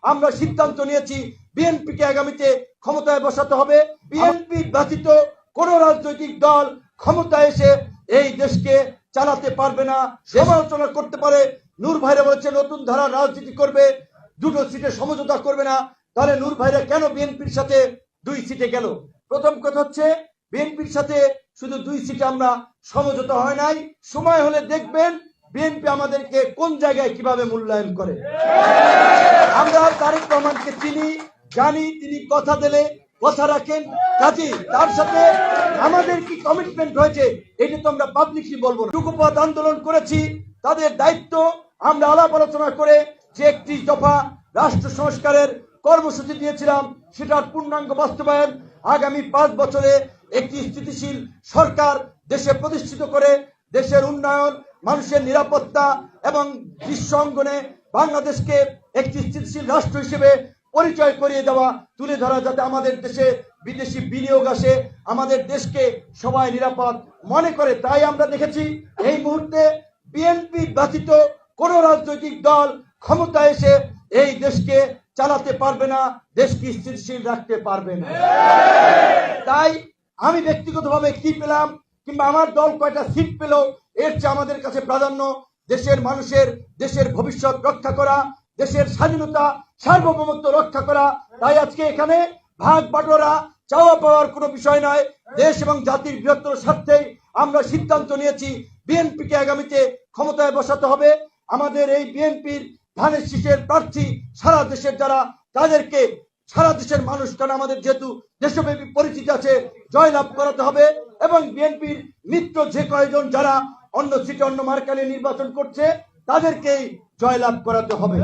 আমরা সিদ্ধান্ত নিয়েছি বিএনপিকে আগামীতে ক্ষমতায় বসাতে হবে। বিএনপি ব্যতীত কোন রাজনৈতিক দল ক্ষমতায় এসে এই দেশকে চালাতে পারবে না। সমালোচনা করতে পারে, নূর ভাইরা বলেছে নতুন ধারা রাজনীতি করবে, দুটো সিটে সমঝোতা করবে না। তাহলে নূর ভাইরা কেন বিএনপির সাথে 2 সিটে গেল? প্রথম কথা হচ্ছে বিএনপির সাথে শুধু 2 সিটে আমরা সমঝোতা হয় নাই। সময় হলে দেখবেন বিএনপি আমাদেরকে কোন জায়গায় কিভাবে মূল্যায়ন করে। আমরা তারেক রহমানকে চিনি, জানি তিনি কথা দিলে কথা রাখেন। কাজী তার সাথে আমাদের কি কমিটমেন্ট হয়েছে এটা তো আমরা পাবলিকলি বলবো না। টুকুপথ আন্দোলন করেছি, তাদের দায়িত্ব আমরা আলাপ আলোচনা করে যে 31 দফা রাষ্ট্র সংস্কারের কর্মসূচি দিয়েছিলাম সেটার পূর্ণাঙ্গ বাস্তবায়ন, আগামী 5 বছরে একটি স্থিতিশীল সরকার দেশে প্রতিষ্ঠিত করে দেশের উন্নয়ন, মানুষের নিরাপত্তা এবং বিশ্ব অঙ্গনে বাংলাদেশকে একটি স্থিতিশীল রাষ্ট্র হিসেবে পরিচয় করিয়ে দেওয়া, তুলে ধরা, যাতে আমাদের দেশে বিদেশি বিনিয়োগ আসে, আমাদের দেশকে সবাই নিরাপদ মনে করে। তাই আমরা দেখেছি এই মুহূর্তে বিএনপি ব্যতীত কোন রাজনৈতিক দল ক্ষমতায় এসে এই দেশকে চালাতে পারবে না, দেশকে স্থিতিশীল রাখতে পারবে না। তাই আমি ব্যক্তিগতভাবে কি পেলাম কিংবা আমার দল কয়টা সিট পেল এর চেয়ে আমাদের কাছে প্রাধান্য দেশের মানুষের, দেশের ভবিষ্যৎ রক্ষা করা, দেশের স্বাধীনতা সার্বভৌমত্ব রক্ষা করা। তাই আজকে এখানে ভাগ বাটোয়ারা চাওয়া পাওয়ার কোনো বিষয় নয়, দেশ এবং জাতির বৃহত্তর স্বার্থেই আমরা সিদ্ধান্ত নিয়েছি বিএনপিকে আগামীতে ক্ষমতায় বসাতে হবে। আমাদের এই বিএনপির ধানের শীষের প্রার্থী সারা দেশের যারা, তাদেরকে সারা দেশের মানুষ, কারণ আমাদের যেহেতু দেশব্যাপী পরিচিতি আছে, জয়লাভ করাতে হবে। এবং বিএনপির মিত্র যে কয়েকজন যারা অন্য সিটে অন্য মার্কা নিয়ে নির্বাচন করছে তাদেরকেই জয়লাভ করাতে হবে।